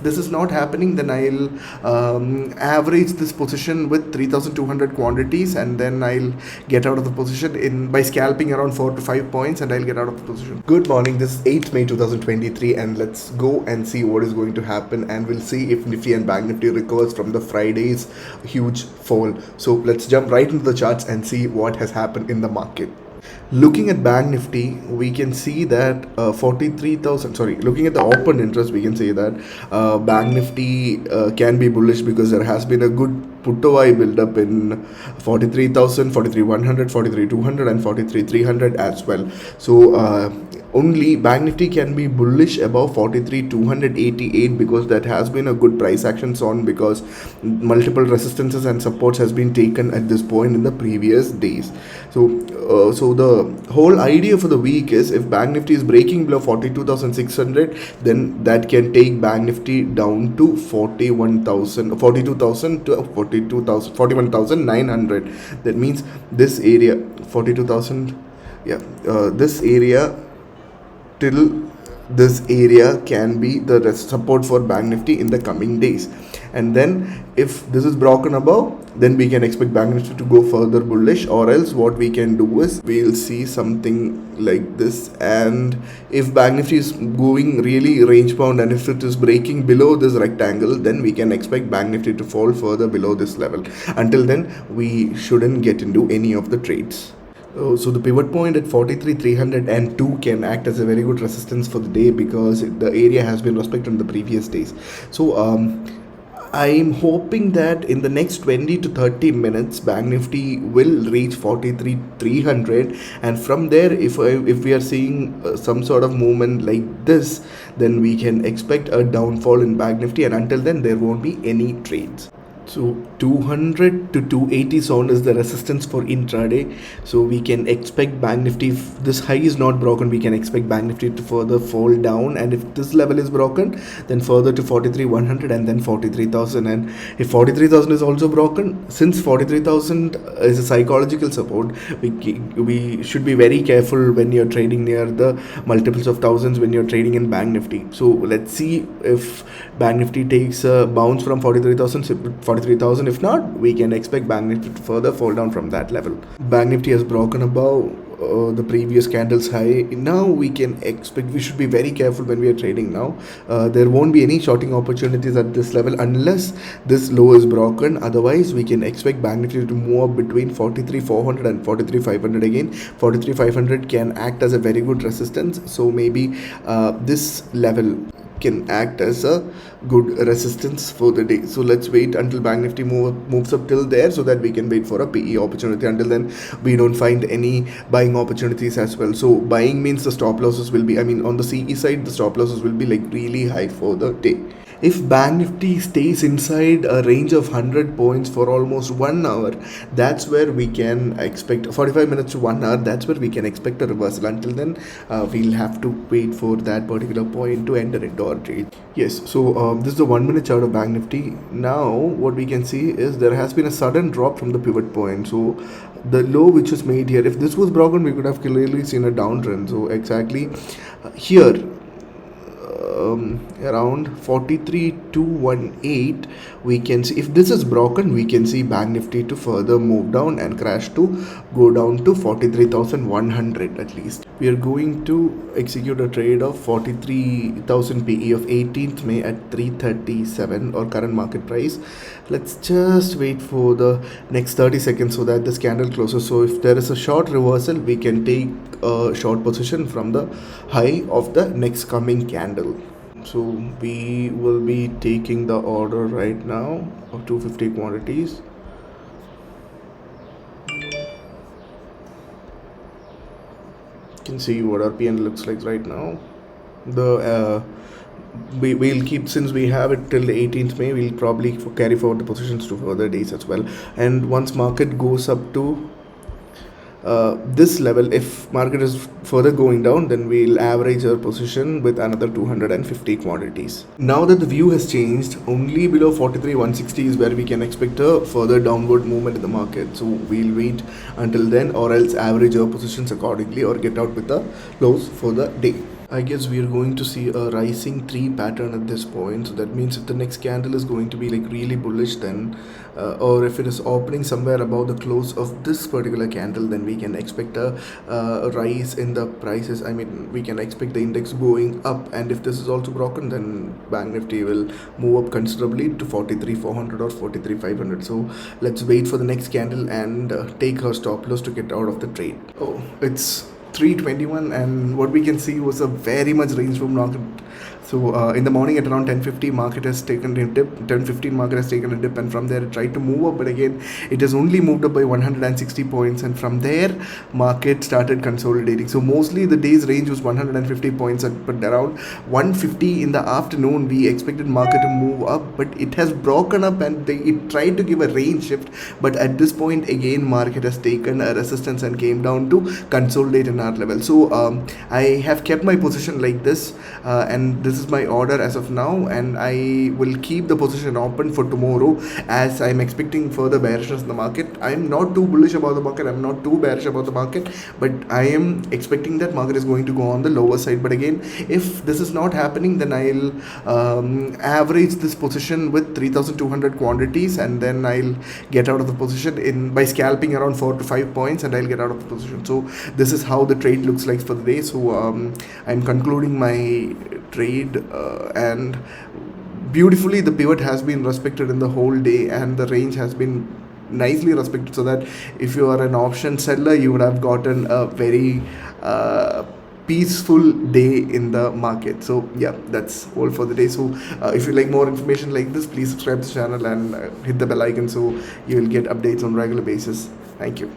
this is not happening, then I'll average this position with 3200 quantities, and then I'll get out of the position in by scalping around 4 to 5 points, and I'll get out of the position. Good morning, this is 8th May 2023, and let's go and see what is going to happen, and we'll see if Nifty and Bank Nifty recovers from the Friday's huge fall. So let's jump right into the charts and see what has happened in the market. Looking at Bank Nifty, we can see that 43,000. Sorry, looking at the open interest, we can say that Bank Nifty can be bullish because there has been a good put-to-buy build-up in 43,000, 43,100, 43,200, and 43,300 as well. So only Bank Nifty can be bullish above 43,288 because that has been a good price action on, because multiple resistances and supports has been taken at this point in the previous days. So the whole idea for the week is, if Bank Nifty is breaking below 42,600, then that can take Bank Nifty down to 42,000 to 41,900. That means this area 42,000, this area till this area can be the support for Bank Nifty in the coming days. And then if this is broken above, then we can expect Bank Nifty to go further bullish, or else what we can do is we'll see something like this. And if Bank Nifty is going really range bound, and if it is breaking below this rectangle, then we can expect Bank Nifty to fall further below this level. Until then, we shouldn't get into any of the trades. So the pivot point at 43,302 can act as a very good resistance for the day, because the area has been respected in the previous days. So I'm hoping that in the next 20 to 30 minutes, Bank Nifty will reach 43,300, and from there, if we are seeing some sort of movement like this, then we can expect a downfall in Bank Nifty, and until then, there won't be any trades. So 200 to 280 zone is the resistance for intraday. So we can expect Bank Nifty, if this high is not broken, we can expect Bank Nifty to further fall down. And if this level is broken, then further to 43,100 and then 43,000. And if 43,000 is also broken, since 43,000 is a psychological support, we should be very careful when you're trading near the multiples of thousands when you're trading in Bank Nifty. So let's see if Bank Nifty takes a bounce from 43,000. If not, we can expect Bank Nifty to further fall down from that level. Bank Nifty has broken above the previous candle's high. Now we can expect, we should be very careful when we are trading now. There won't be any shorting opportunities at this level unless this low is broken. Otherwise, we can expect Bank Nifty to move up between 43,400 and 43,500 again. 43,500 can act as a very good resistance. So maybe this level can act as a good resistance for the day. So let's wait until Bank Nifty moves up till there, so that we can wait for a PE opportunity. Until then, we don't find any buying opportunities as well. So buying means the stop losses will be, on the CE side, the stop losses will be like really high for the day. If Bank Nifty stays inside a range of 100 points for almost 1 hour, that's where we can expect 45 minutes to 1 hour. That's where we can expect a reversal. Until then, we'll have to wait for that particular point to enter into our trade. Yes, so this is the 1 minute chart of Bank Nifty. Now, what we can see is there has been a sudden drop from the pivot point. So the low which is made here, if this was broken, we could have clearly seen a downtrend. So exactly here, around 43,218, we can see, if this is broken, we can see Bank Nifty to further move down and crash to go down to 43,100 at least. We are going to execute a trade of 43,000 PE of 18th May at 337 or current market price. Let's just wait for the next 30 seconds so that this candle closes. So if there is a short reversal, we can take a short position from the high of the next coming candle. So we will be taking the order right now of 250 quantities. You can see what our PN looks like right now. We'll keep, since we have it till the 18th May, we'll probably carry forward the positions to further days as well. And once market goes up to this level, if market is further going down, then we'll average our position with another 250 quantities. Now that the view has changed, only below 43,160 is where we can expect a further downward movement in the market. So we'll wait until then, or else average our positions accordingly, or get out with the lows for the day. I guess we are going to see a rising three pattern at this point. So that means if the next candle is going to be like really bullish, then or if it is opening somewhere above the close of this particular candle, then we can expect a rise in the prices. I mean, we can expect the index going up, and if this is also broken, then Bank Nifty will move up considerably to 43,400 or 43,500. So let's wait for the next candle and take our stop loss to get out of the trade. Oh, it's 321, and what we can see was a very much range from market. So in the morning at around 10:50, market has taken a dip. 10:15 market has taken a dip, and from there it tried to move up, but again it has only moved up by 160 points, and from there market started consolidating. So mostly the day's range was 150 points, but around 150 in the afternoon we expected market to move up, but it has broken up and it tried to give a range shift. But at this point again market has taken a resistance and came down to consolidate in our level. So I have kept my position like this, and this is my order as of now, and I will keep the position open for tomorrow as I'm expecting further bearishness in the market. I'm not too bullish about the market, I'm not too bearish about the market, but I am expecting that market is going to go on the lower side. But again, if this is not happening, then I'll average this position with 3200 quantities, and then I'll get out of the position in by scalping around 4 to 5 points, and I'll get out of the position. So this is how the trade looks like for the day. So I'm concluding my trade, and beautifully the pivot has been respected in the whole day, and the range has been nicely respected, so that if you are an option seller, you would have gotten a very peaceful day in the market. So yeah, that's all for the day. So if you like more information like this, please subscribe to the channel and hit the bell icon so you will get updates on regular basis. Thank you.